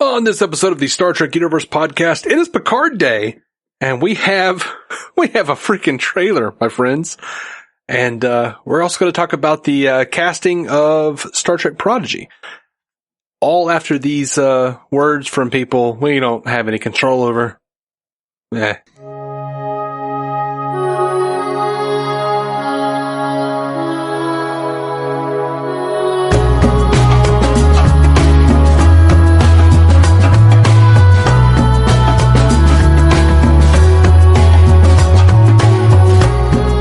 On this episode of the Star Trek Universe podcast, it is Picard Day, and we have a freaking trailer, my friends. And we're also going to talk about the casting of Star Trek Prodigy. All after these words from people we don't have any control over.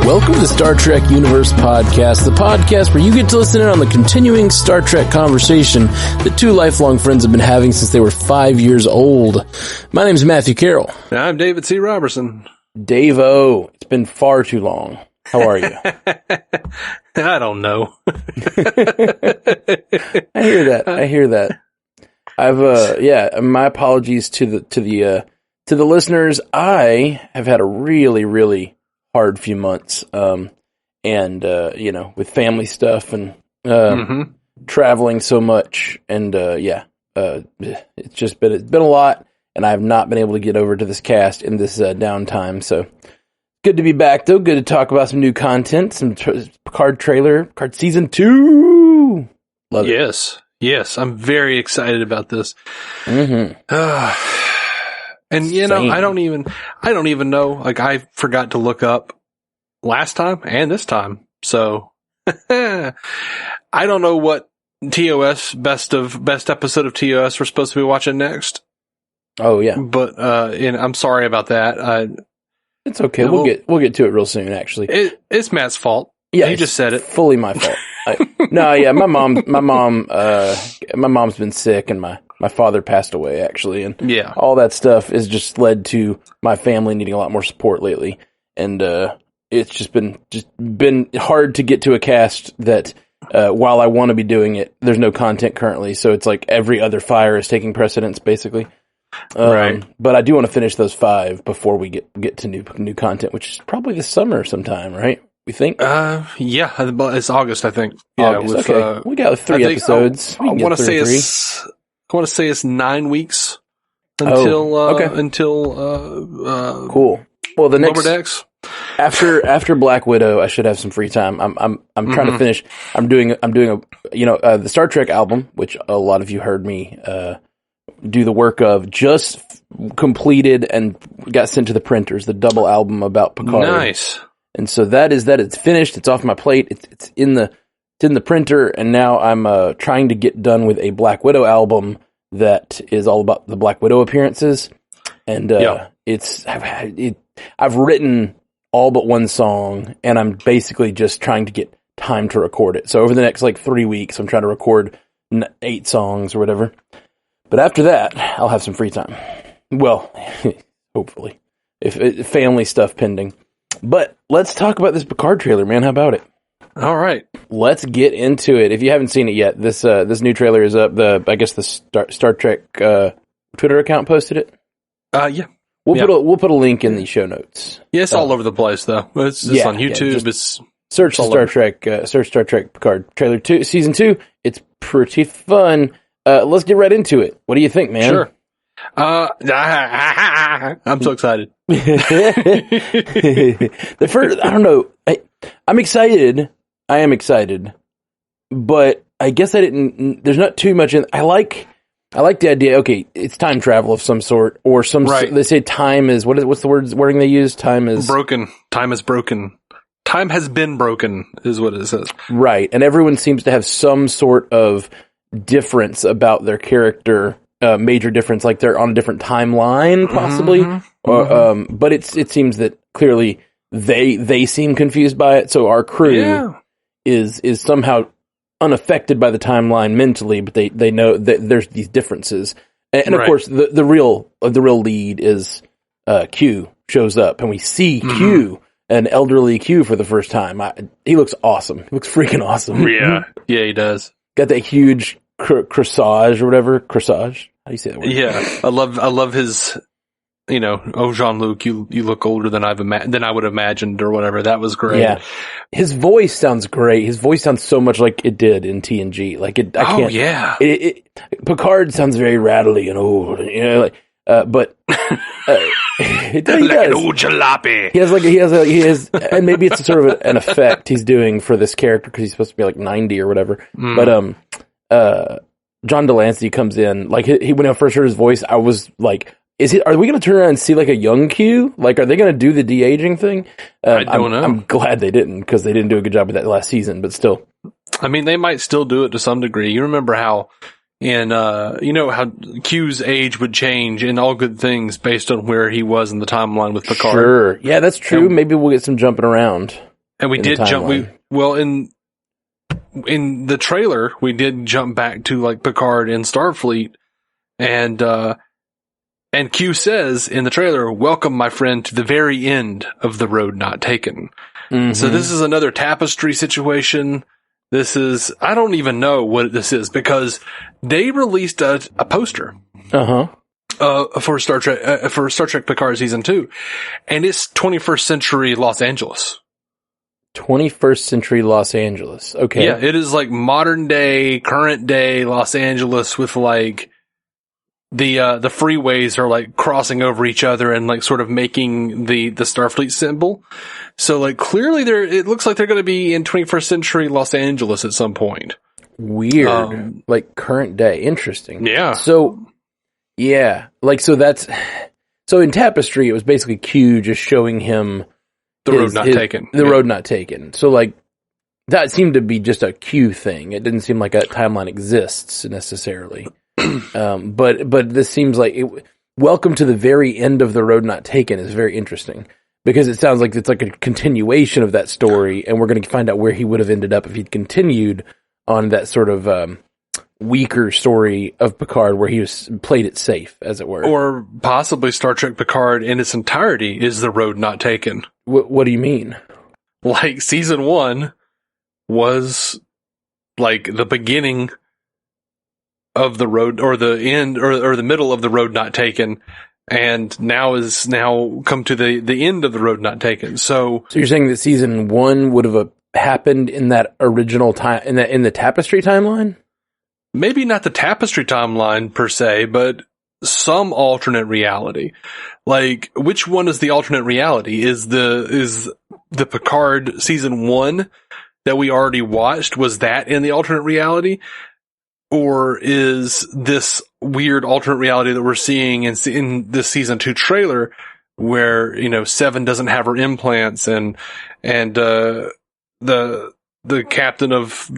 Welcome to the Star Trek Universe podcast, the podcast where you get to listen in on the continuing Star Trek conversation that two lifelong friends have been having since they were 5 years old. My name is Matthew Carroll. And I'm David C. Robertson. Dave-O, it's been far too long. How are you? I don't know. I hear that. I've my apologies to the listeners. I have had a really hard few months, with family stuff and traveling so much, and it's been a lot, and I have not been able to get over to this cast in this downtime. So good to be back, though. Good to talk about some new content, some Picard trailer, Picard season 2. Love it. Yes, I'm very excited about this. And Same. I don't even know. Like, I forgot to look up last time and this time. So I don't know what TOS best episode of TOS we're supposed to be watching next. Oh yeah. But and I'm sorry about that. It's okay. We'll get to it real soon, actually. It's Matt's fault. Yeah, he just said it. Fully my fault. My mom's been sick, and my father passed away, actually, and all that stuff has just led to my family needing a lot more support lately, and it's just been hard to get to a cast that while I want to be doing it, there's no content currently, so it's like every other fire is taking precedence, basically. Right. But I do want to finish those 5 before we get to new content, which is probably this summer sometime, right? We think? It's August, I think. August, okay. We got 3 episodes. I want to say it's 9 weeks until cool. Well, the next Lower Decks. after Black Widow, I should have some free time. I'm trying to finish. I'm doing the Star Trek album, which a lot of you heard me do the work of, just completed and got sent to the printers. The double album about Picard. Nice. And so it's finished. It's off my plate. It's in the printer, and now I'm trying to get done with a Black Widow album that is all about the Black Widow appearances. And I've written all but one song, and I'm basically just trying to get time to record it. So over the next 3 weeks, I'm trying to record 8 songs or whatever. But after that, I'll have some free time. Well, hopefully, if family stuff pending. But let's talk about this Picard trailer, man. How about it? All right. Let's get into it. If you haven't seen it yet, this new trailer is up. The Star Trek Twitter account posted it. Yeah. We'll put a link in the show notes. Yeah, it's all over the place though. It's just on YouTube. Search Star Trek Picard trailer 2 season 2. It's pretty fun. Let's get right into it. What do you think, man? Sure. I'm so excited. The first, I don't know. I'm excited. I am excited, but I guess there's not too much in. I like the idea. Okay, it's time travel of some sort, or some. Right. They say time is what's the wording they use? Time is broken. Time is broken. Time has been broken is what it says. Right, and everyone seems to have some sort of difference about their character. Major difference, like they're on a different timeline, possibly. But it seems that clearly they seem confused by it. So our crew is somehow unaffected by the timeline mentally, but they know that there's these differences. And of course, the real lead is Q shows up, and we see Q, an elderly Q, for the first time. He looks awesome. He looks freaking awesome. Yeah, he does. Got that huge corsage or whatever. Corsage. How do you say that word? Yeah, I love his oh, Jean-Luc, you look older than than I would have imagined or whatever. That was great. Yeah. His voice sounds great. His voice sounds so much like it did in TNG. Like I can't. Yeah. Picard sounds very rattly and old, but it does. Like an old jalopy. He has, and maybe it's sort of an effect he's doing for this character because he's supposed to be like 90 or whatever. But John Delancey comes in, like when I first heard his voice, I was like, are we going to turn around and see like a young Q? Like, are they going to do the de-aging thing? I don't know. I'm glad they didn't, because they didn't do a good job of that last season, but still. I mean, they might still do it to some degree. You remember how how Q's age would change in All Good Things based on where he was in the timeline with Picard. Sure. Yeah, that's true. Maybe we'll get some jumping around. And we did jump. In the trailer, we did jump back to like Picard in Starfleet, and Q says in the trailer, "Welcome, my friend, to the very end of the road not taken." Mm-hmm. So this is another tapestry situation. I don't even know what this is, because they released a poster. For Star Trek Picard season 2, and it's 21st century Los Angeles. 21st century Los Angeles. Okay. Yeah, it is like modern day, current day Los Angeles, with like the freeways are like crossing over each other and like sort of making the Starfleet symbol. So like clearly it looks like they're going to be in 21st century Los Angeles at some point. Weird. Like current day. Interesting. Yeah. So in Tapestry, it was basically Q just showing him the road not taken. The road not taken. So like that seemed to be just a Q thing. It didn't seem like that timeline exists necessarily. But this seems like welcome to the very end of the road not taken is very interesting, because it sounds like it's like a continuation of that story, and we're going to find out where he would have ended up if he'd continued on that sort of weaker story of Picard, where he played it safe, as it were. Or possibly Star Trek Picard in its entirety is the road not taken. What do you mean? Like season 1 was like the beginning of the road, or the end, or the middle of the road not taken, and now come to the end of the road not taken. So you're saying that season 1 would have happened in that original time, in the Tapestry timeline? Maybe not the Tapestry timeline per se, but some alternate reality. Like, which one is the alternate reality? Is the Picard season 1 that we already watched, was that in the alternate reality? Or is this weird alternate reality that we're seeing in this season 2 trailer, where, Seven doesn't have her implants, and the captain of,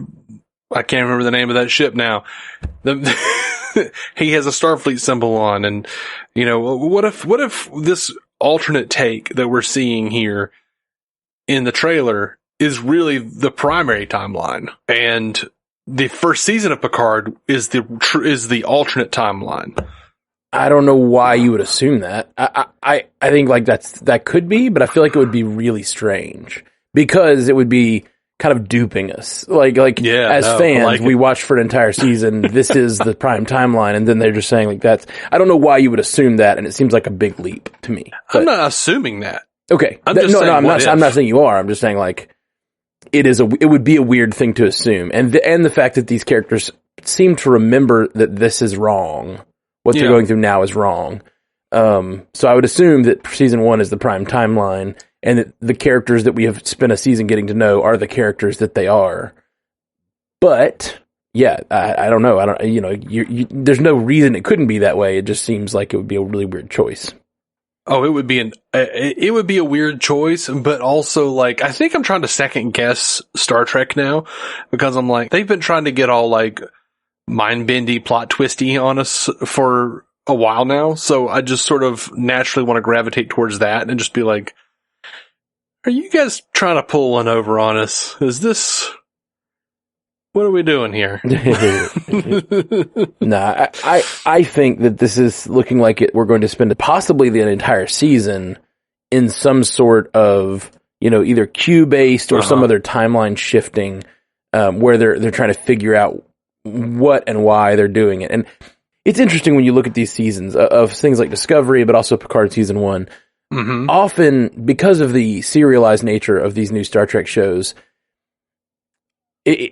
I can't remember the name of that ship now, he has a Starfleet symbol on, and, what if this alternate take that we're seeing here in the trailer is really the primary timeline, and the first season of Picard is the alternate timeline? I don't know why you would assume that. I think like that could be, but I feel like it would be really strange, because it would be kind of duping us. As fans, we watch for an entire season. This is the prime timeline, and then they're just saying like that's. I don't know why you would assume that, and it seems like a big leap to me. But, I'm not assuming that. Okay, I'm not saying you are. I'm just saying like. It would be a weird thing to assume, and the fact that these characters seem to remember that this is wrong, what they're going through now is wrong. So I would assume that season 1 is the prime timeline, and that the characters that we have spent a season getting to know are the characters that they are. But yeah, I don't know. I don't. There's no reason it couldn't be that way. It just seems like it would be a really weird choice. Oh, it would be a weird choice, but also like, I think I'm trying to second guess Star Trek now, because I'm like, they've been trying to get all like mind-bendy, plot twisty on us for a while now. So I just sort of naturally want to gravitate towards that and just be like, are you guys trying to pull one over on us? What are we doing here? Nah, I think that this is looking like we're going to spend possibly the entire season in some sort of, either Q-based or some other timeline shifting, where they're trying to figure out what and why they're doing it. And it's interesting when you look at these seasons of things like Discovery, but also Picard season 1. Mm-hmm. Often, because of the serialized nature of these new Star Trek shows, you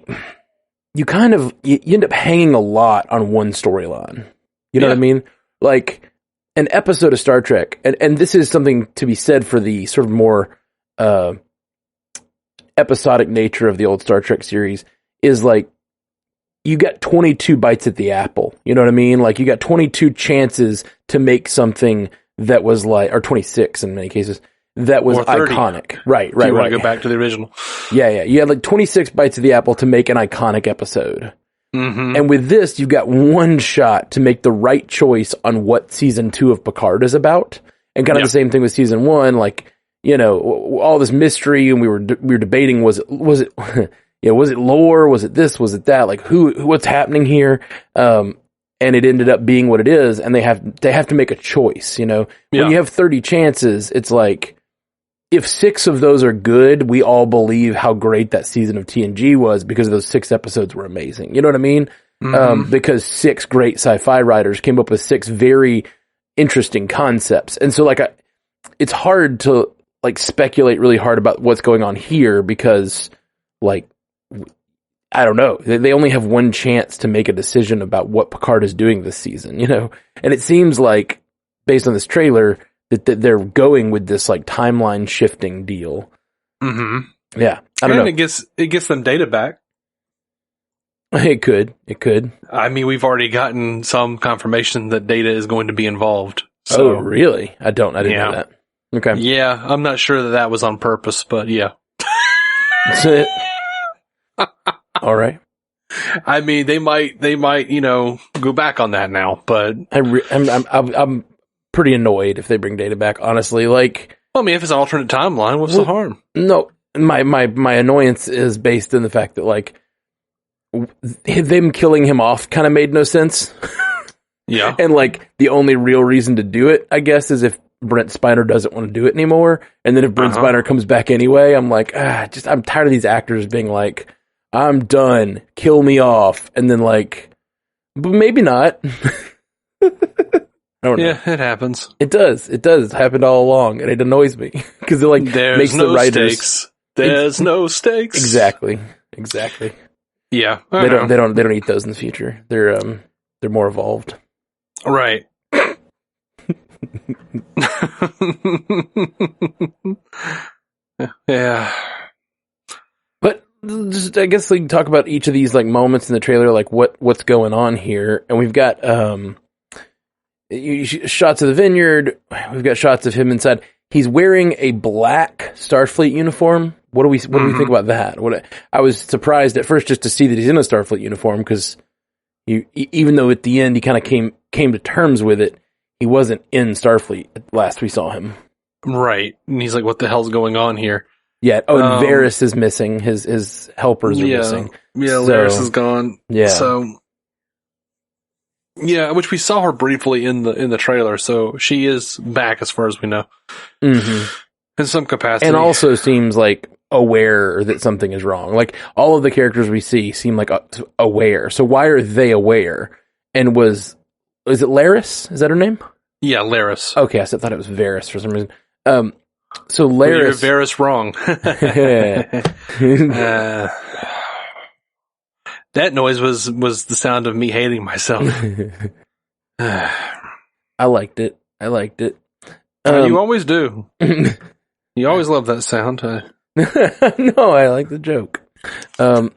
end up hanging a lot on one storyline. You know what I mean? Like, an episode of Star Trek, and this is something to be said for the sort of more episodic nature of the old Star Trek series, is like, you got 22 bites at the apple. You know what I mean? Like, you got 22 chances to make something that was like, or 26 in many cases, that was iconic. Right. You want to go back to the original. Yeah. You had like 26 bites of the apple to make an iconic episode. Mm-hmm. And with this, you've got one shot to make the right choice on what season 2 of Picard is about. And kind of the same thing with season 1, like, you know, all this mystery, and we were debating, was it was it lore? Was it this? Was it that? Like, what's happening here? And it ended up being what it is, and they have to make a choice, you know? When you have 30 chances, it's like, if 6 of those are good, we all believe how great that season of TNG was because those 6 episodes were amazing. You know what I mean? Mm-hmm. Because 6 great sci-fi writers came up with 6 very interesting concepts. And so, like, it's hard to, like, speculate really hard about what's going on here because, like, I don't know. They only have one chance to make a decision about what Picard is doing this season, you know? And it seems like, based on this trailer, that they're going with this, like, timeline shifting deal. Mm-hmm. Yeah. I don't know. And it gets them data back. It could. I mean, we've already gotten some confirmation that Data is going to be involved. So, oh, really? I didn't know that. Okay. Yeah, I'm not sure that was on purpose, but yeah. That's it. All right. I mean, they might, you know, go back on that now, but I'm pretty annoyed if they bring Data back, honestly. Like, well, I mean, if it's an alternate timeline, what's the harm? No, my annoyance is based in the fact that, like, them killing him off kind of made no sense. Yeah. And, like, the only real reason to do it, I guess, is if Brent Spiner doesn't want to do it anymore. And then if Brent Spiner comes back anyway, I'm like, I'm tired of these actors being like, I'm done, kill me off. And then, like, but maybe not. I don't know. Yeah, it happens. It does. It's happened all along, and it annoys me because it, like, makes the writers. Stakes. There's no stakes. Exactly. Yeah, they don't eat those in the future. They're more evolved. Right. Yeah. But just, I guess, like, talk about each of these, like, moments in the trailer, like what's going on here. And we've got shots of the vineyard. We've got shots of him inside. He's wearing a black Starfleet uniform. What do we think about that? I was surprised at first just to see that he's in a Starfleet uniform, because even though at the end he kind of came to terms with it, he wasn't in Starfleet last we saw him. Right. And he's like, what the hell's going on here? Yeah. Oh, and Varys is missing. His helpers are missing. Yeah, Varys is gone. Yeah. So, yeah, which we saw her briefly in the trailer, so she is back as far as we know. Mm-hmm. In some capacity. And also seems like aware that something is wrong. Like, all of the characters we see seem like aware. So why are they aware? And is it Laris? Is that her name? Yeah, Laris. Okay, I thought it was Varys for some reason. So Laris... Well, you're Varys wrong. That noise was the sound of me hating myself. I liked it. You always do. You always love that sound. No, I like the joke. All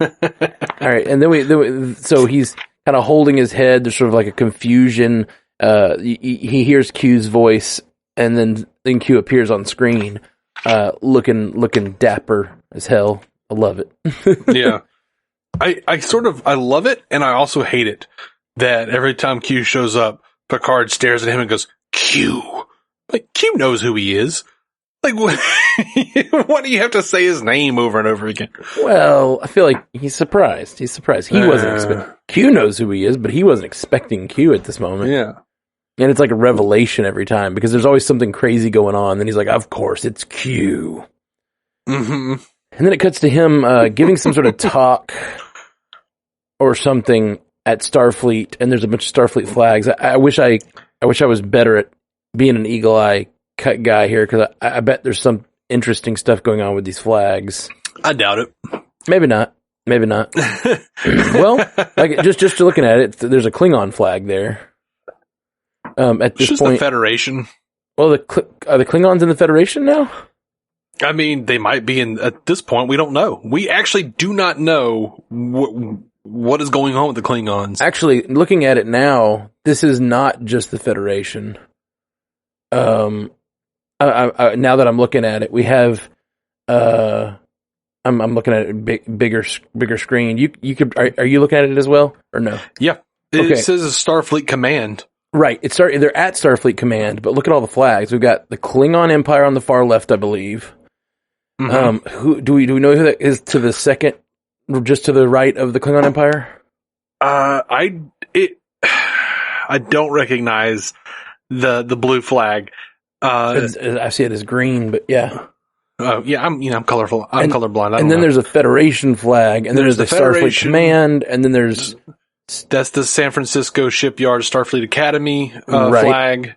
right, and then so he's kind of holding his head. There's sort of like a confusion. He hears Q's voice, and then Q appears on screen, looking dapper as hell. I love it. Yeah. I love it, and I also hate it that every time Q shows up, Picard stares at him and goes, Q. Like, Q knows who he is. Like, why do you have to say his name over and over again? Well, I feel like he's surprised. He wasn't expecting. Q knows who he is, but he wasn't expecting Q at this moment. Yeah. And it's like a revelation every time, because there's always something crazy going on. Then he's like, of course, it's Q. Mm-hmm. And then it cuts to him giving some sort of talk or something at Starfleet, and there's a bunch of Starfleet flags. I wish I was better at being an eagle eye cut guy here, because I bet there's some interesting stuff going on with these flags. I doubt it. Maybe not. Well, like just looking at it, there's a Klingon flag there. At this just point, the Federation. Well, are the Klingons in the Federation now? I mean, they might be at this point. We don't know. We actually do not know what is going on with the Klingons. Actually, looking at it now, this is not just the Federation. Now that I'm looking at it, we have, I'm looking at it bigger screen. Are you looking at it as well, or no? Yeah. It says a Starfleet Command. Right. They're at Starfleet Command, but look at all the flags. We've got the Klingon Empire on the far left, I believe. Mm-hmm. Who do we know who that is to the second, just to the right of the Klingon Empire? I don't recognize the blue flag. I see it as green, but yeah. Oh yeah, I'm colorful. I'm colorblind. And then there's a Federation flag, and then there's the Starfleet Command, and then that's the San Francisco Shipyard Starfleet Academy flag.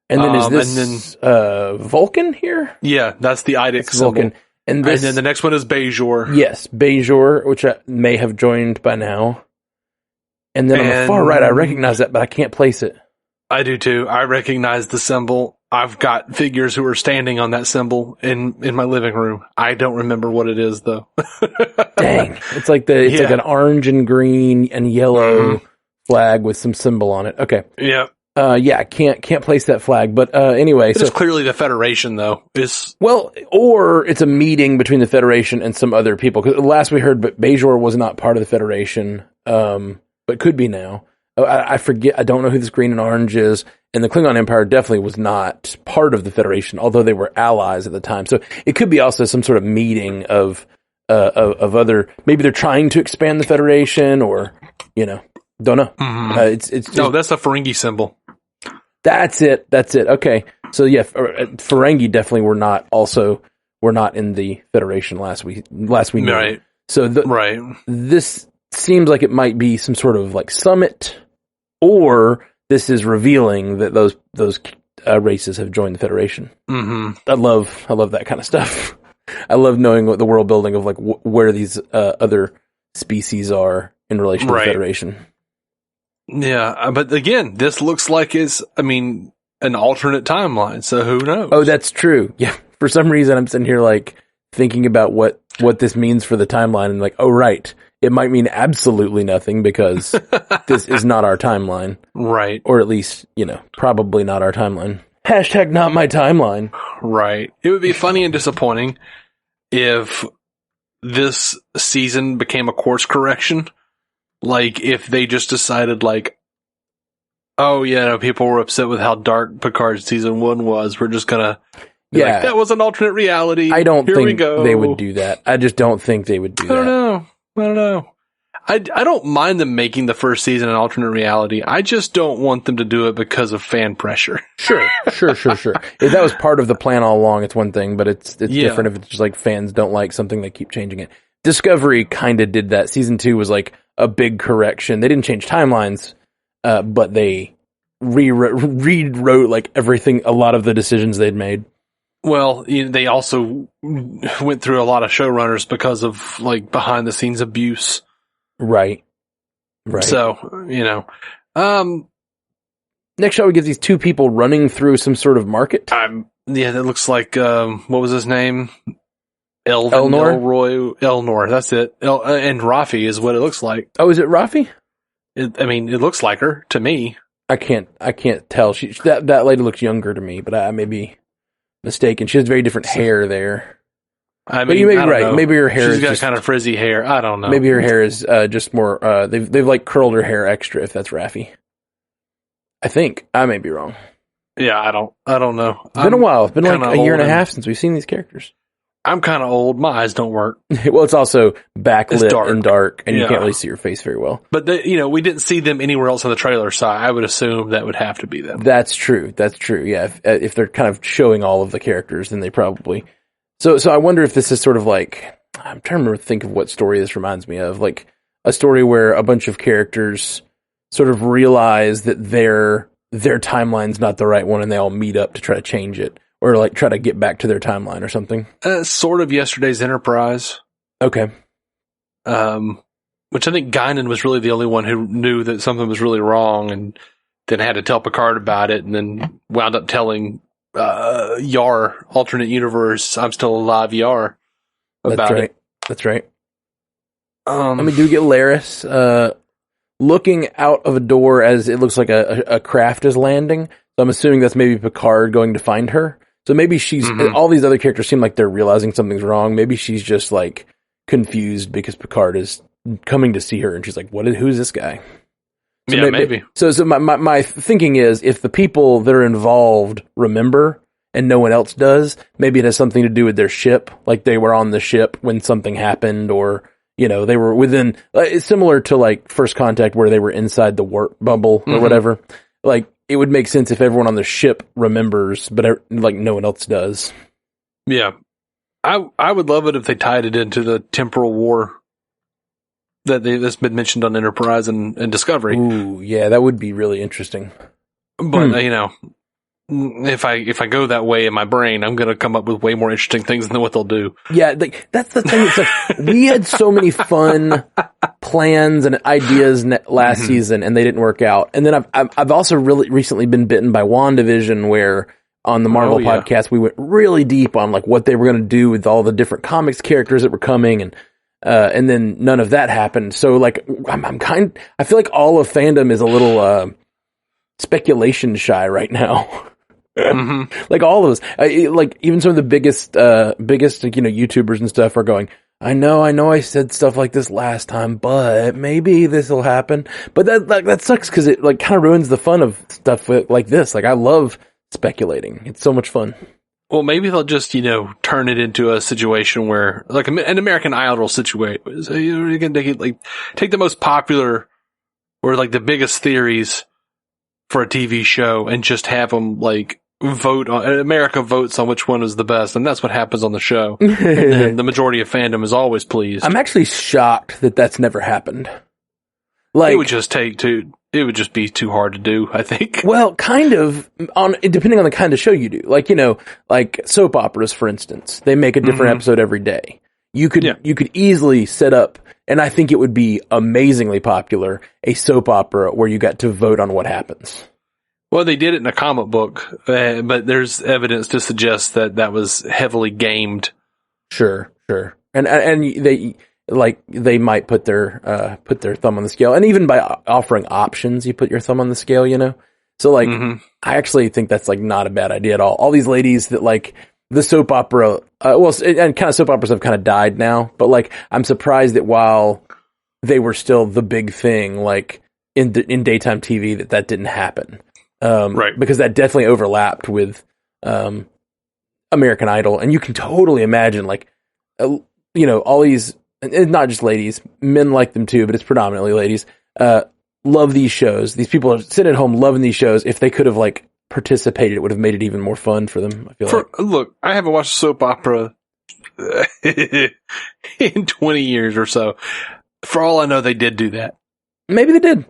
And then is this Vulcan here? Yeah, that's the IDIC symbol. Vulcan. And then the next one is Bajor. Yes, Bajor, which I may have joined by now. And then on the far right, I recognize that, but I can't place it. I do too. I recognize the symbol. I've got figures who are standing on that symbol in my living room. I don't remember what it is though. Dang. It's like like an orange and green and yellow flag with some symbol on it. Okay. Yeah. I can't place that flag, but anyway. It's clearly the Federation though. Or it's a meeting between the Federation and some other people. Because last we heard, but Bajor was not part of the Federation, but could be now. I forget. I don't know who this green and orange is. And the Klingon Empire definitely was not part of the Federation, although they were allies at the time. So it could be also some sort of meeting of other. Maybe they're trying to expand the Federation, or don't know. Mm-hmm. It's just, no, that's a Ferengi symbol. That's it. Okay. So yeah, Ferengi definitely were not in the Federation last we knew. Right. So this seems like it might be some sort of like summit, or this is revealing that those races have joined the Federation. Mm-hmm. I love that kind of stuff. I love knowing what the world building of like where these other species are in relation to the Federation. Yeah, but again, this looks like an alternate timeline, so who knows? Oh, that's true. Yeah, for some reason I'm sitting here like thinking about what this means for the timeline, and like, oh right, it might mean absolutely nothing because this is not our timeline. Right. Or at least, probably not our timeline. # not my timeline. Right. It would be funny and disappointing if this season became a course correction. Like, if they just decided, like, oh, yeah, people were upset with how dark Picard season 1 was. We're just gonna... like, that was an alternate reality. I don't think they would do that. I just don't think they would do that. I don't know. I don't mind them making the first season an alternate reality. I just don't want them to do it because of fan pressure. Sure. If that was part of the plan all along, it's one thing, but it's different if it's just like fans don't like something, they keep changing it. Discovery kind of did that. Season 2 was like a big correction. They didn't change timelines, but they rewrote like everything, a lot of the decisions they'd made. Well, they also went through a lot of showrunners because of like behind the scenes abuse. Right. So, next shot we get these two people running through some sort of market. That looks like, what was his name? Elnor? Elnor, that's it. And Rafi is what it looks like. Oh, is it Rafi? It looks like her to me. I can't tell. That lady looks younger to me, but I may be mistaken. She has very different hair there. But you may be right. Know. Maybe her hair She's got kind of frizzy hair. I don't know. Maybe her hair is just more. They've like curled her hair extra. If that's Raffi, I think I may be wrong. Yeah, I don't know. It's been a while. It's been like a year and a half since we've seen these characters. I'm kind of old. My eyes don't work. Well, it's also backlit and dark, and you can't really see your face very well. But we didn't see them anywhere else in the trailer, so I would assume that would have to be them. That's true. Yeah, if they're kind of showing all of the characters, then they probably. So I wonder if this is sort of like, I'm trying to think of what story this reminds me of. Like, a story where a bunch of characters sort of realize that their timeline's not the right one, and they all meet up to try to change it, or like try to get back to their timeline or something. Sort of yesterday's Enterprise. Okay. Which I think Guinan was really the only one who knew that something was really wrong, and then had to tell Picard about it, and then wound up telling Yar, alternate universe, I'm still alive, Yar, about it. That's right. We do get Laris looking out of a door as it looks like a craft is landing. So I'm assuming that's maybe Picard going to find her. So maybe she's all these other characters seem like they're realizing something's wrong. Maybe she's just like confused because Picard is coming to see her, and she's like, who's this guy? So yeah, maybe. So my thinking is, if the people that are involved remember and no one else does, maybe it has something to do with their ship. Like they were on the ship when something happened, or, you know, they were within, it's similar to like First Contact where they were inside the warp bubble or whatever. Like it would make sense if everyone on the ship remembers, but like no one else does. Yeah. I would love it if they tied it into the temporal war that's been mentioned on Enterprise and Discovery. Ooh, yeah, that would be really interesting. But, you know, if I go that way in my brain, I'm going to come up with way more interesting things than what they'll do. Yeah, like, that's the thing. It's like, we had so many fun plans and ideas last season, and they didn't work out. And then I've also really recently been bitten by WandaVision, where on the Marvel podcast, we went really deep on like what they were going to do with all the different comics characters that were coming, and then none of that happened. So like, I feel like all of fandom is a little speculation shy right now. Like all of us, like even some of the biggest, YouTubers and stuff are going, I know I said stuff like this last time, but maybe this will happen. But that sucks because it like kind of ruins the fun of stuff like this. Like I love speculating. It's so much fun. Well, maybe they'll just, turn it into a situation where, like an American Idol situation. So you can take the most popular or like the biggest theories for a TV show and just have them like vote on, America votes on which one is the best, and that's what happens on the show. And then the majority of fandom is always pleased. I'm actually shocked that that's never happened. Like, it would just be too hard to do, I think. Well, kind of, depending on the kind of show you do. Like, like soap operas, for instance. They make a different episode every day. You could easily set up, and I think it would be amazingly popular, a soap opera where you got to vote on what happens. Well, they did it in a comic book, but there's evidence to suggest that was heavily gamed. Sure. And they might put their thumb on the scale, and even by offering options, you put your thumb on the scale, So like, I actually think that's like not a bad idea at all. All these ladies that like the soap opera, and kind of soap operas have kind of died now, but like, I'm surprised that while they were still the big thing, like in daytime TV, that didn't happen. Right. Because that definitely overlapped with, American Idol, and you can totally imagine like, all these, and not just ladies, men like them too, but it's predominantly ladies, love these shows. These people are sitting at home loving these shows. If they could have like participated, it would have made it even more fun for them, I feel like. Look, I haven't watched a soap opera in 20 years or so. For all I know, they did do that. Maybe they did.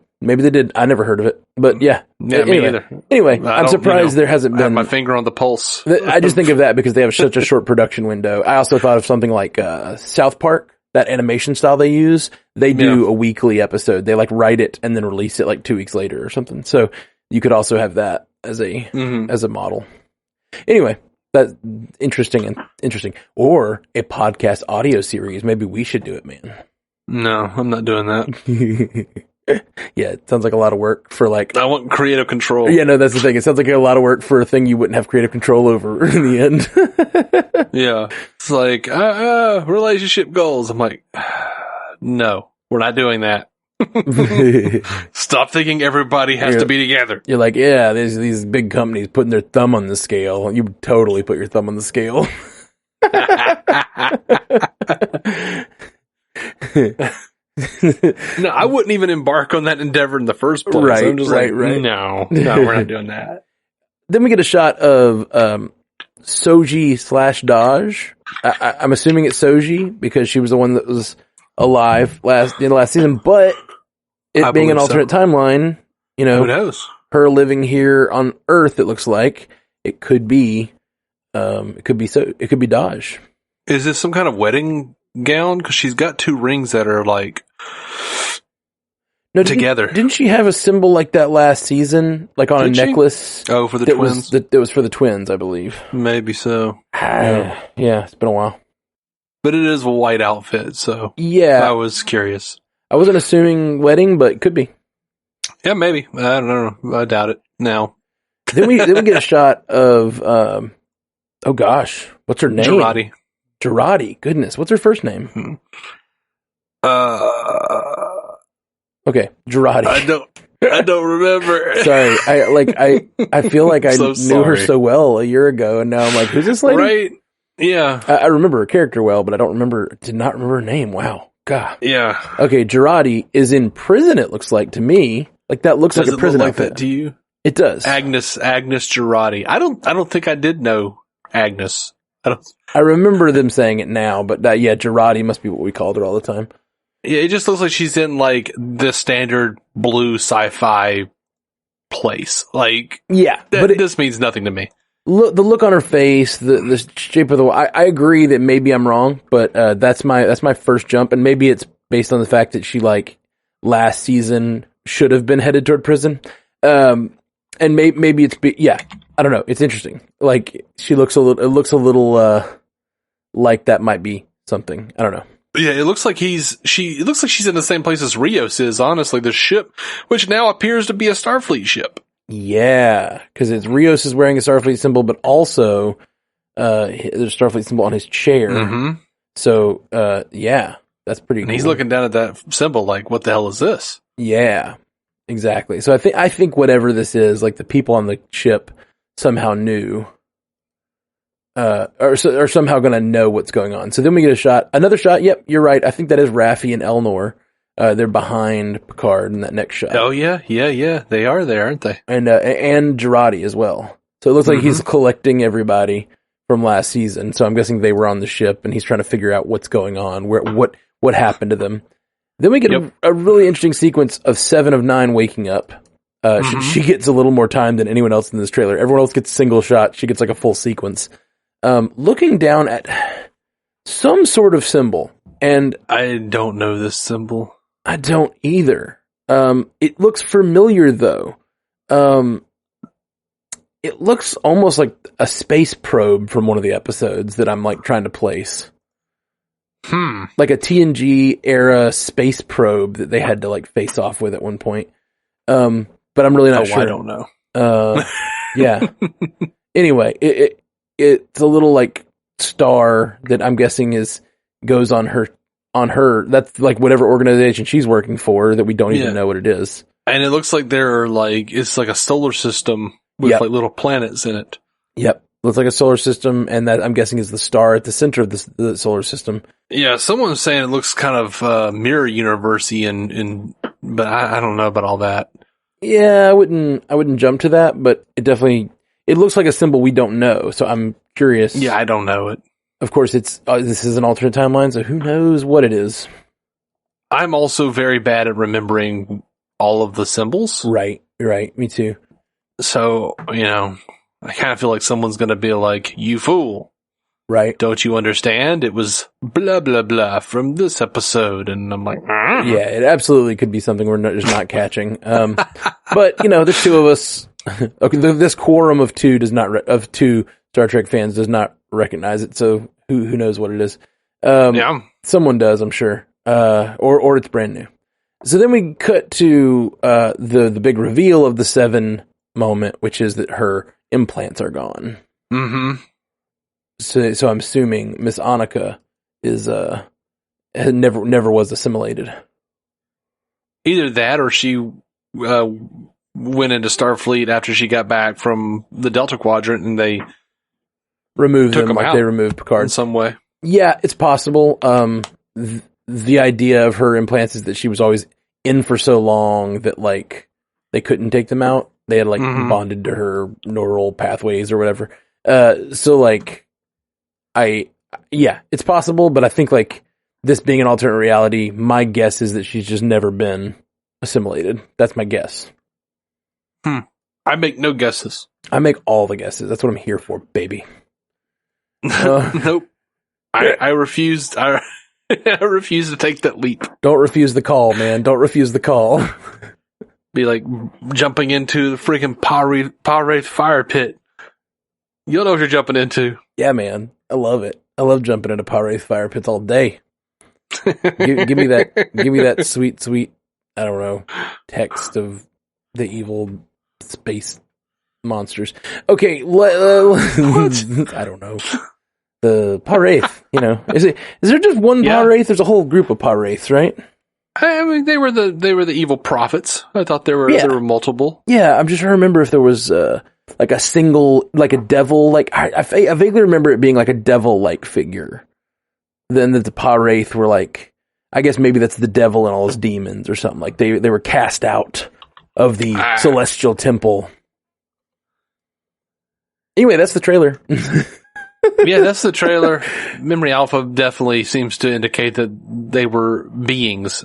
I never heard of it, but yeah. Me either. Anyway, I'm surprised there hasn't been. I have my finger on the pulse. I just think of that because they have such a short production window. I also thought of something like South Park. That animation style they use, they do a weekly episode. They like write it and then release it like 2 weeks later or something. So you could also have that as a model. Anyway, that's interesting. Or a podcast audio series. Maybe we should do it, man. No, I'm not doing that. Yeah, it sounds like a lot of work for like... I want creative control. Yeah, no, that's the thing. It sounds like a lot of work for a thing you wouldn't have creative control over in the end. Yeah. It's like, relationship goals. I'm like, no, we're not doing that. Stop thinking everybody has to be together. You're like, yeah, there's these big companies putting their thumb on the scale. You would totally put your thumb on the scale. No, I wouldn't even embark on that endeavor in the first place. Right, I'm just right. No, we're not doing that. Then we get a shot of Soji / Daj. I'm assuming it's Soji because she was the one that was alive in the last season, but it being an alternate timeline, you know, who knows? Her living here on Earth, it looks like it could be Daj. Is this some kind of wedding gown? Because she's got two rings that are like together. Didn't she have a symbol like that last season, like on a necklace? Oh, for the twins. That was for the twins, I believe. Maybe so. Yeah, it's been a while. But it is a white outfit, so yeah, I was curious. I wasn't assuming wedding, but it could be. Yeah, maybe. I don't know. I doubt it now. Then we get a shot of oh gosh, what's her name? Girardi. Goodness, what's her first name? Okay, Girardi. I don't remember. Sorry, I feel like I knew her so well a year ago, and now I'm like, who's this lady? Right? Yeah. I remember her character well, but I did not remember her name. Wow. God. Yeah. Okay, Girardi is in prison, it looks like to me. Like that looks like a prison outfit. Does it look like that to you? It does. Agnes Girardi. I don't think I did know Agnes. I remember them saying it now, but yeah, Girardi must be what we called her all the time. Yeah, it just looks like she's in like the standard blue sci-fi place. Like, yeah, but this means nothing to me. The look on her face, the shape of the. I agree that maybe I'm wrong, but that's my first jump, and maybe it's based on the fact that she like last season should have been headed toward prison, and maybe it's I don't know. It's interesting. Like she looks a little. It looks a little like that might be something. I don't know. Yeah, it looks like it looks like she's in the same place as Rios is, honestly, the ship, which now appears to be a Starfleet ship. Yeah, because it's Rios is wearing a Starfleet symbol, but also there's a Starfleet symbol on his chair. Mm-hmm. So, yeah, that's pretty cool. And he's looking down at that symbol like, what the hell is this? Yeah, exactly. So I think whatever this is, like the people on the ship somehow knew. Or somehow going to know what's going on. So then we get another shot. Yep, you're right. I think that is Raffi and Elnor. They're behind Picard in that next shot. Oh yeah. They are there, aren't they? And Girardi as well. So it looks like he's collecting everybody from last season. So I'm guessing they were on the ship, and he's trying to figure out what's going on, what happened to them. Then we get a really interesting sequence of 7 of 9 waking up. She gets a little more time than anyone else in this trailer. Everyone else gets a single shot. She gets like a full sequence. Looking down at some sort of symbol, and I don't know this symbol. I don't either. It looks familiar though. It looks almost like a space probe from one of the episodes that I'm like trying to place. Like a TNG era space probe that they had to like face off with at one point. But I'm really not sure. I don't know. Yeah. Anyway, it's a little like star that I'm guessing goes on her. That's like whatever organization she's working for that we don't even know what it is. And it looks like it's like a solar system with like little planets in it. Yep. Looks like a solar system, and that I'm guessing is the star at the center of the solar system. Yeah, someone's saying it looks kind of mirror universe-y but I don't know about all that. Yeah, I wouldn't jump to that, but it looks like a symbol we don't know, so I'm curious. Yeah, I don't know it. Of course, this is an alternate timeline, so who knows what it is. I'm also very bad at remembering all of the symbols. Right, me too. So, I kind of feel like someone's going to be like, you fool. Right. Don't you understand? It was blah, blah, blah from this episode. And I'm like, Yeah, it absolutely could be something we're just not catching. But, the two of us, okay, this quorum of two two Star Trek fans does not recognize it. So who knows what it is? Someone does, I'm sure. Or it's brand new. So then we cut to, the big reveal of the 7 moment, which is that her implants are gone. Mm-hmm. So I'm assuming Miss Annika is never was assimilated. Either that, or she went into Starfleet after she got back from the Delta Quadrant, and they removed them like they removed Picard in some way. Yeah, it's possible. The idea of her implants is that she was always in for so long that like they couldn't take them out. They had like bonded to her neural pathways or whatever. So like, it's possible, but I think like this being an alternate reality, my guess is that she's just never been assimilated. That's my guess. I make no guesses. I make all the guesses. That's what I'm here for, baby. Nope. I refused. I refuse to take that leap. Don't refuse the call, man. Don't refuse the call. Be like jumping into the freaking Pawwraith fire pit. You'll know what you're jumping into. Yeah, man. I love it. I love jumping into Pawwraith fire pits all day. Give me that sweet, I don't know, text of the evil space monsters. Okay, I don't know. The Pawwraith, is there just one Pawwraith? There's a whole group of Pawwraiths, right? I mean, they were the evil prophets. I thought there were multiple. Yeah, I'm just trying to remember if there was like a single, like a devil, like I vaguely remember it being like a devil-like figure. Then that the Pawwraith were like, I guess maybe that's the devil and all his demons or something. Like they were cast out of the celestial temple. Anyway, that's the trailer. Yeah, that's the trailer. Memory Alpha definitely seems to indicate that they were beings,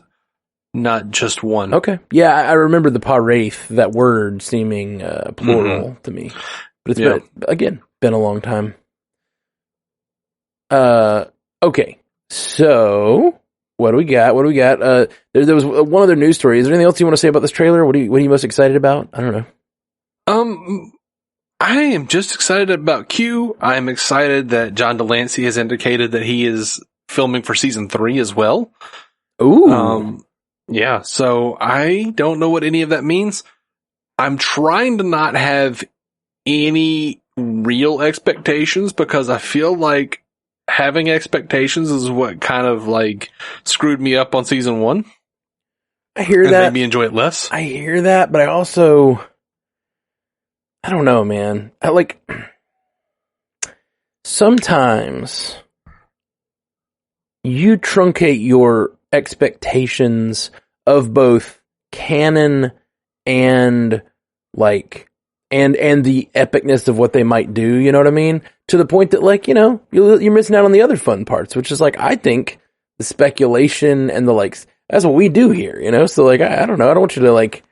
not just one. Okay. Yeah, I remember the Pawwraith, that word seeming plural to me. But it's been a long time. Okay. So, what do we got? There was one other news story. Is there anything else you want to say about this trailer? What are you most excited about? I don't know. I am just excited about Q. I'm excited that John Delancey has indicated that he is filming for season 3 as well. Ooh. Yeah, so I don't know what any of that means. I'm trying to not have any real expectations because I feel like having expectations is what kind of like screwed me up on season 1. I hear that. Made me enjoy it less. I hear that, but I don't know, man. Sometimes you truncate your expectations of both canon and and the epicness of what they might do, you know what I mean? To the point that you're missing out on the other fun parts, which is I think the speculation and that's what we do here, So I don't know. I don't want you to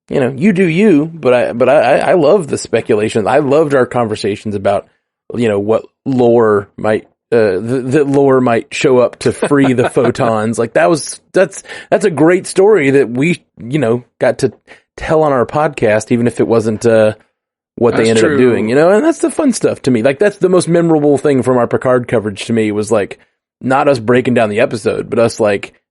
you do you, but I love the speculation. I loved our conversations about, what lore might, that lore might show up to free the photons. That's a great story that we, got to tell on our podcast, even if it wasn't, what they ended up doing, and that's the fun stuff to me. That's the most memorable thing from our Picard coverage to me was not us breaking down the episode, but us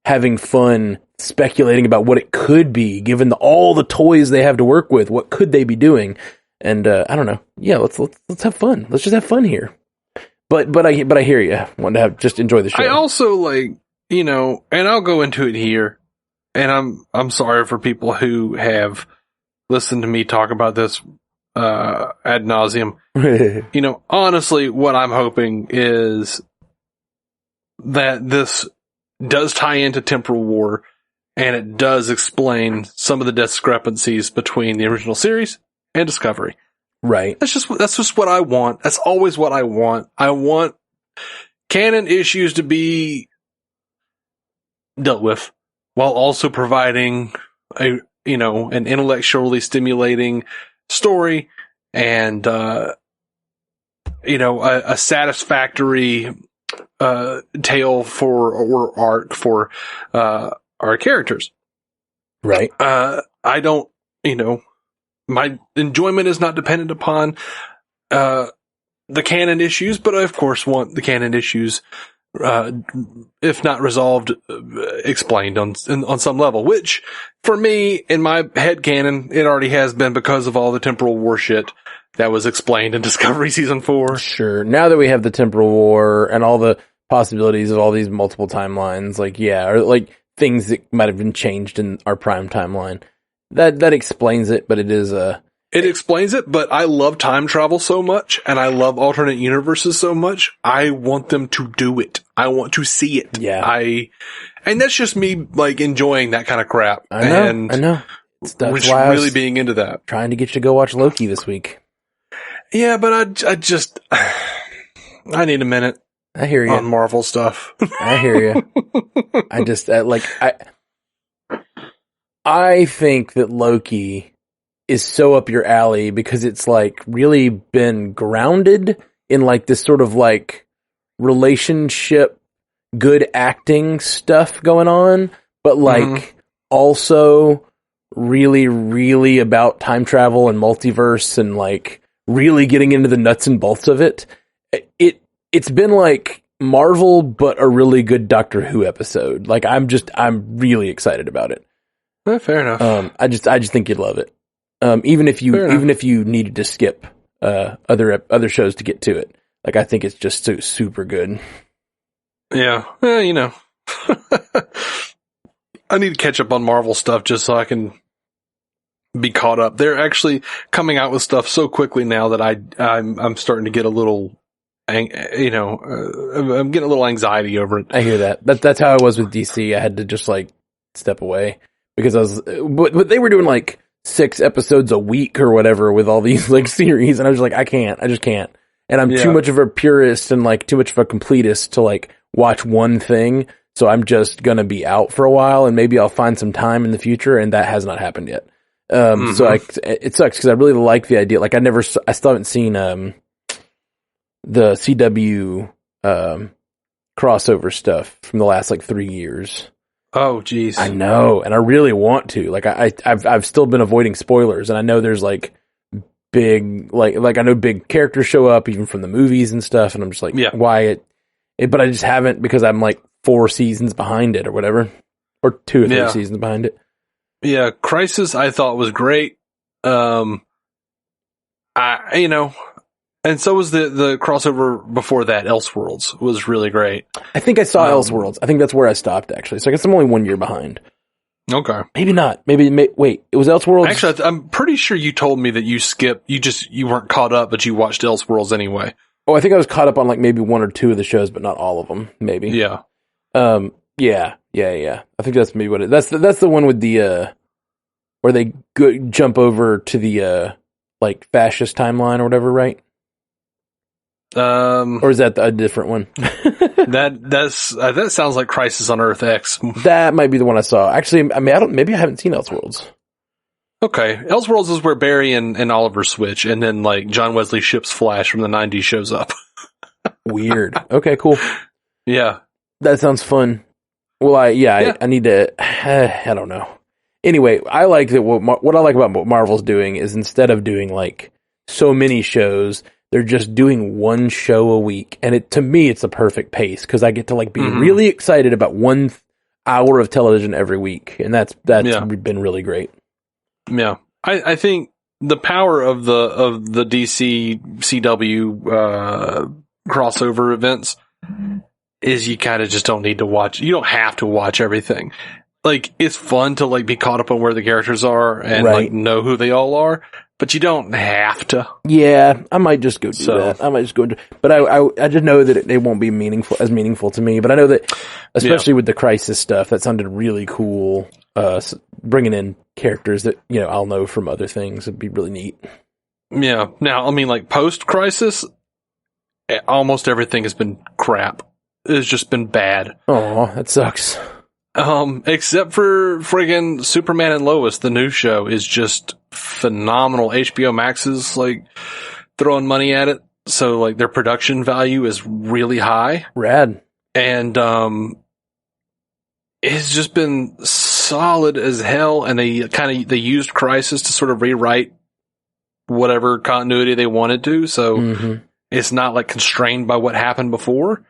having fun speculating about what it could be, given all the toys they have to work with. What could they be doing? And I don't know. Yeah, let's have fun. Let's just have fun here. But I hear you. Want to just enjoy the show. I also and I'll go into it here. And I'm sorry for people who have listened to me talk about this ad nauseum. Honestly, what I'm hoping is that this does tie into Temporal War, and it does explain some of the discrepancies between the original series and Discovery. Right. That's just what I want. That's always what I want. I want canon issues to be dealt with while also providing an intellectually stimulating story and a satisfactory tale or arc for our characters. Right. I don't, my enjoyment is not dependent upon the canon issues, but I of course want the canon issues, if not resolved, explained on some level, which for me, in my head canon, it already has been because of all the Temporal War shit that was explained in Discovery Season 4. Sure. Now that we have the Temporal War and all the possibilities of all these multiple timelines, or things that might have been changed in our prime timeline, that explains it, but it is it explains it, but I love time travel so much, and I love alternate universes so much, I want them to do it. I want to see it. Yeah. And that's just me, enjoying that kind of crap. I know. That's why I really being into that. Trying to get you to go watch Loki this week. Yeah, but I need a minute. I hear you on Marvel stuff. I hear you. I think that Loki is so up your alley because it's like really been grounded in like this sort of like relationship, good acting stuff going on, but like also really, really about time travel and multiverse and like really getting into the nuts and bolts of it. It's been like Marvel, but a really good Doctor Who episode. Like I'm really excited about it. Fair enough. I just think you'd love it. Even if you needed to skip other shows to get to it, like I think it's just so super good. Yeah, you know, I need to catch up on Marvel stuff just so I can be caught up. They're actually coming out with stuff so quickly now that I'm starting to get a little, I'm getting a little anxiety over it. I hear that. That's how I was with DC. I had to just like step away because but they were doing like 6 episodes a week or whatever with all these like series, and I was like, I just can't. And I'm too much of a purist and like too much of a completist to like watch one thing. So I'm just gonna be out for a while, and maybe I'll find some time in the future, and that has not happened yet. So it sucks because I really like the idea. Like I still haven't seen the CW crossover stuff from the last like 3 years. Oh, geez. I know, and I really want to. Like I've still been avoiding spoilers, and I know there's like big like I know big characters show up even from the movies and stuff, and I'm just like, why it? But I just haven't because I'm like 4 seasons behind it or whatever, or 2 or 3 seasons behind it. Yeah, Crisis I thought was great. And so was the crossover before that. Elseworlds was really great. I think I saw Elseworlds. I think that's where I stopped actually. So I guess I'm only 1 year behind. Okay. Maybe not. Wait, it was Elseworlds? Actually, I'm pretty sure you told me that you weren't caught up, but you watched Elseworlds anyway. Oh, I think I was caught up on like maybe 1 or 2 of the shows, but not all of them. Maybe. Yeah. Yeah. I think that's maybe what it. That's the one with the where they jump over to the like fascist timeline or whatever, right? Or is that a different one? that sounds like Crisis on Earth X. That might be the one I saw. Actually, I mean, maybe I haven't seen Elseworlds. Okay, Elseworlds is where Barry and Oliver switch, and then like John Wesley Shipp's Flash from the 90s shows up. Weird. Okay, cool. Yeah, that sounds fun. Well, I need to. I don't know. Anyway, I like that. What I like about what Marvel's doing is instead of doing like so many shows, they're just doing 1 show a week, and to me, it's the perfect pace because I get to like be really excited about 1 hour of television every week, and that's been really great. Yeah, I think the power of the DC CW crossover events is you kind of just don't need to watch. You don't have to watch everything. Like it's fun to like be caught up on where the characters are and like know who they all are. But you don't have to. Yeah, I might just go do that. I might just go do. But I just know that it won't be meaningful to me. But I know that, especially with the Crisis stuff, that sounded really cool. Bringing in characters that I'll know from other things would be really neat. Yeah. Now, I mean, like post Crisis, almost everything has been crap. It's just been bad. Oh, that sucks. Except for friggin' Superman and Lois, the new show is just phenomenal. HBO Max is like throwing money at it, so like their production value is really high. Rad. And it's just been solid as hell, and they used Crisis to sort of rewrite whatever continuity they wanted to, so it's not like constrained by what happened before.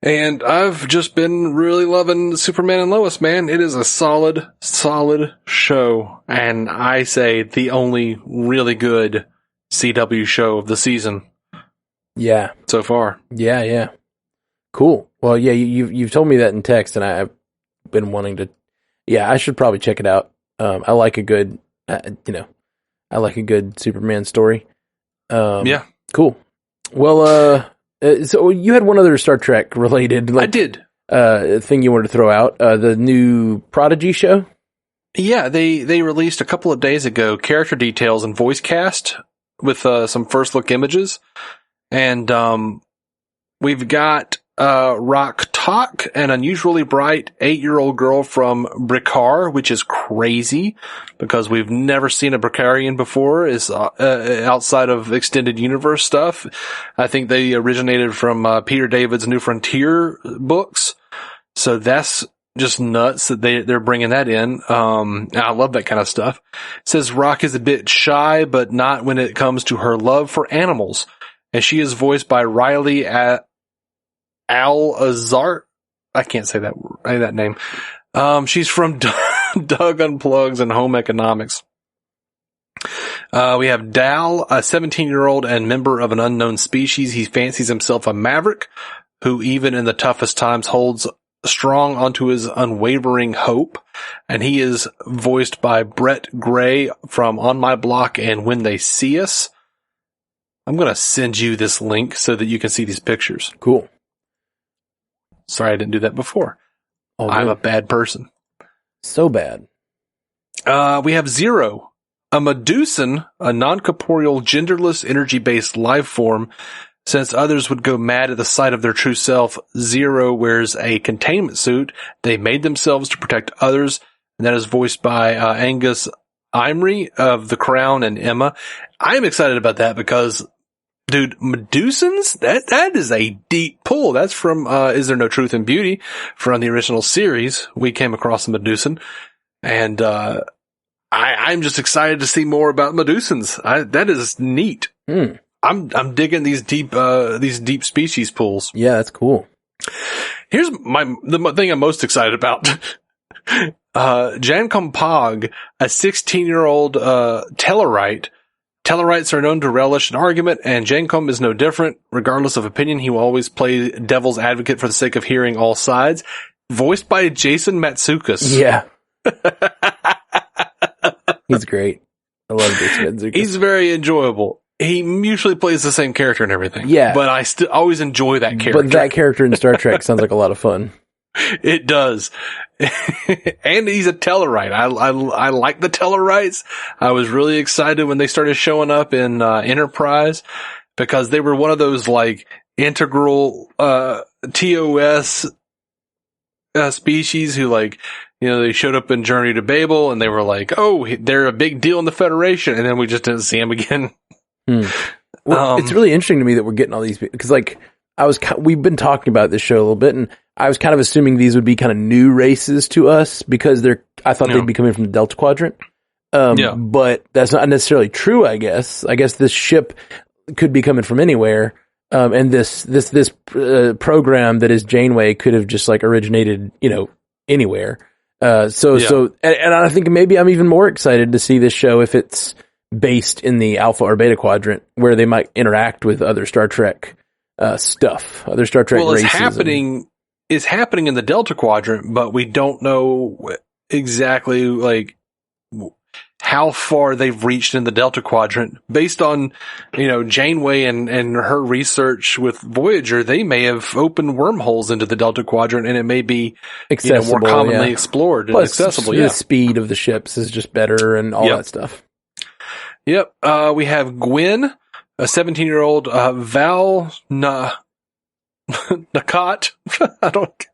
And I've just been really loving Superman and Lois, man. It is a solid show. And I say the only really good CW show of the season. Yeah. So far. Yeah. Cool. Well, yeah, you've told me that in text, and I've been wanting to. Yeah, I should probably check it out. I like a good, I like a good Superman story. Yeah. Cool. Well, so you had one other Star Trek related, I did, thing you wanted to throw out, the new Prodigy show. Yeah, they released a couple of days ago character details and voice cast with some first look images, and We've got Rock Talk, an unusually bright 8-year-old girl from Picard, which is crazy because we've never seen a Picarian before. Is outside of extended universe stuff. I think they originated from Peter David's New Frontier books, so that's just nuts that they're bringing that in. I love that kind of stuff. It says Rock is a bit shy, but not when it comes to her love for animals, and she is voiced by Riley Al-Azhar. I can't say that name. She's from Doug Unplugs and Home Economics. We have Dal, a 17-year-old and member of an unknown species. He fancies himself a maverick who even in the toughest times holds strong onto his unwavering hope. And he is voiced by Brett Gray from On My Block and When They See Us. I'm going to send you this link so that you can see these pictures. Cool. Sorry I didn't do that before. I'm a bad person. So bad. We have Zero, a Medusan, a non-corporeal, genderless, energy-based life form. Since others would go mad at the sight of their true self, Zero wears a containment suit. They made themselves to protect others, and that is voiced by Angus Imrie of The Crown and Emma. I'm excited about that because, dude, Medusans, that is a deep pull. That's from Is There No Truth in Beauty from the original series. We came across a Medusan, and I'm just excited to see more about Medusans. That is neat. I'm digging these deep species pools. Yeah, that's cool. Here's the thing I'm most excited about. Jankom Pog, a 16-year-old Tellarite. Tellarites are known to relish an argument, and Jankom is no different. Regardless of opinion, he will always play devil's advocate for the sake of hearing all sides. Voiced by Jason Matsukas. Yeah. He's great. I love Jason Matsukas. He's very enjoyable. He usually plays the same character and everything. Yeah. But I always enjoy that character. But that character in Star Trek sounds like a lot of fun. It does. And he's a Tellarite. I like the Tellarites. I was really excited when they started showing up in Enterprise because they were one of those like integral TOS species who like, you know, they showed up in Journey to Babel and they were like, oh, they're a big deal in the Federation, and then we just didn't see them again. Well, it's really interesting to me that we're getting all these because like we've been talking about this show a little bit, and I was kind of assuming these would be kind of new races to us because I thought they'd be coming from the Delta Quadrant. But that's not necessarily true, I guess. I guess this ship could be coming from anywhere. And this program that is Janeway could have just like originated, you know, anywhere. So I think maybe I'm even more excited to see this show if it's based in the Alpha or Beta Quadrant where they might interact with other Star Trek stuff, other Star Trek races. It's happening in the Delta Quadrant, but we don't know exactly like how far they've reached in the Delta Quadrant. Based on, you know, Janeway and her research with Voyager, they may have opened wormholes into the Delta Quadrant, and it may be more commonly explored and accessible. The speed of the ships is just better and all that stuff. Yep. We have Gwen, a 17-year-old Val Nakat,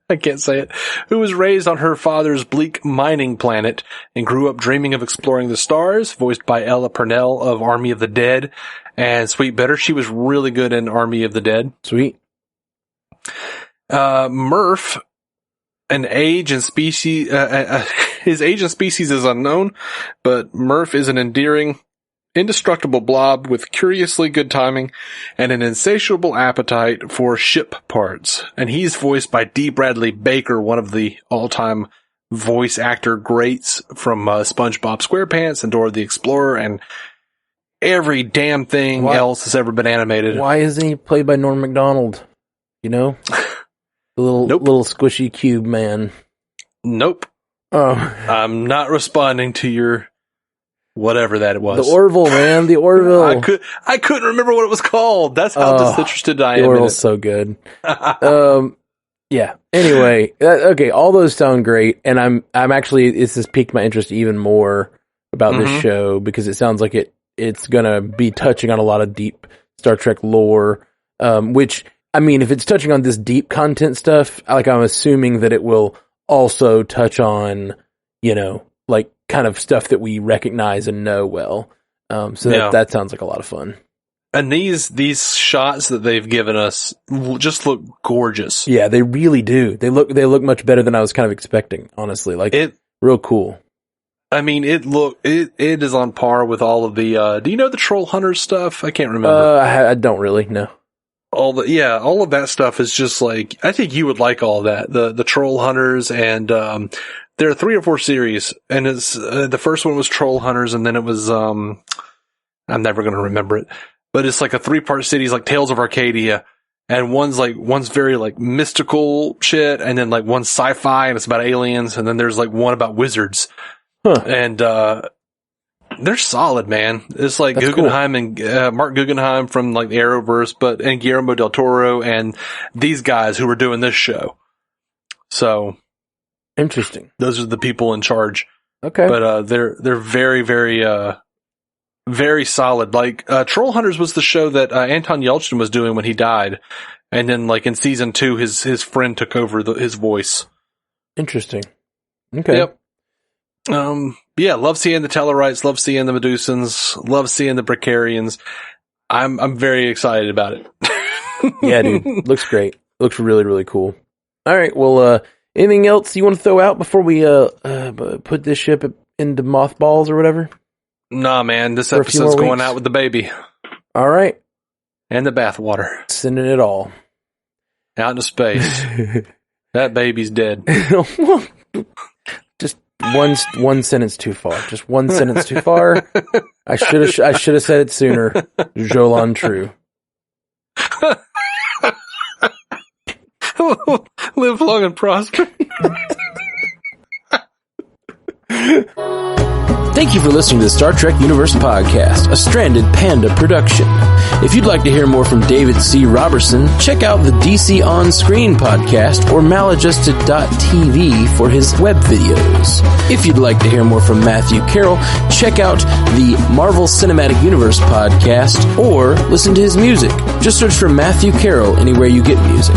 I can't say it, who was raised on her father's bleak mining planet and grew up dreaming of exploring the stars, voiced by Ella Purnell of Army of the Dead and Sweet Bitter. She was really good in Army of the Dead. Sweet. Murph, an age and species, his age and species is unknown, but Murph is an endearing, indestructible blob with curiously good timing and an insatiable appetite for ship parts. And he's voiced by D. Bradley Baker, one of the all-time voice actor greats from SpongeBob SquarePants and Dora the Explorer and every damn thing else that's ever been animated. Why isn't he played by Norm Macdonald? You know? The little squishy cube man. Nope. Oh. I'm not responding to your whatever that was. The Orville, man. The Orville. I couldn't remember what it was called. That's how disinterested I am. The Orville's so good. Yeah. Anyway, okay. All those sound great, and I'm actually this has piqued my interest even more about this show because it sounds like it's gonna be touching on a lot of deep Star Trek lore, which I mean, if it's touching on this deep content stuff, like I'm assuming that it will also touch on, like kind of stuff that we recognize and know well. So that sounds like a lot of fun. And these shots that they've given us just look gorgeous. Yeah, they really do. They look much better than I was kind of expecting, honestly. Like, real cool. I mean, it is on par with all of the, do you know the Troll Hunters stuff? I can't remember. I don't really, no. All of that stuff is just like, I think you would like all that. The Troll Hunters, and, there are 3 or 4 series, and it's, the first one was Troll Hunters, and then it was, I'm never gonna remember it. But it's like a 3-part series, like Tales of Arcadia, and one's very like mystical shit, and then like one's sci-fi and it's about aliens, and then there's like one about wizards. Huh. And they're solid, man. It's like That's Guggenheim and Mark Guggenheim from like the Arrowverse, and Guillermo del Toro and these guys who were doing this show. So interesting. Those are the people in charge. Okay. But they're very, very very solid. Like, Troll Hunters was the show that Anton Yelchin was doing when he died. And then, like, in season 2, his friend took over his voice. Interesting. Okay. Yep. Yeah, love seeing the Tellarites, love seeing the Medusans, love seeing the Precarians. I'm very excited about it. Yeah, dude. Looks great. Looks really, really cool. All right. Well, anything else you want to throw out before we put this ship into mothballs or whatever? Nah, man, this episode's going out with the baby. All right. And the bathwater. Sending it all. Out into space. That baby's dead. Just one sentence too far. Just one sentence too far. I should have said it sooner. Jolan True. Live long and prosper. Thank you for listening to the Star Trek Universe Podcast, a Stranded Panda production. If you'd like to hear more from David C. Robertson, check out the DC On Screen podcast or maladjusted.tv for his web videos. If you'd like to hear more from Matthew Carroll, check out the Marvel Cinematic Universe podcast or listen to his music. Just search for Matthew Carroll anywhere you get music.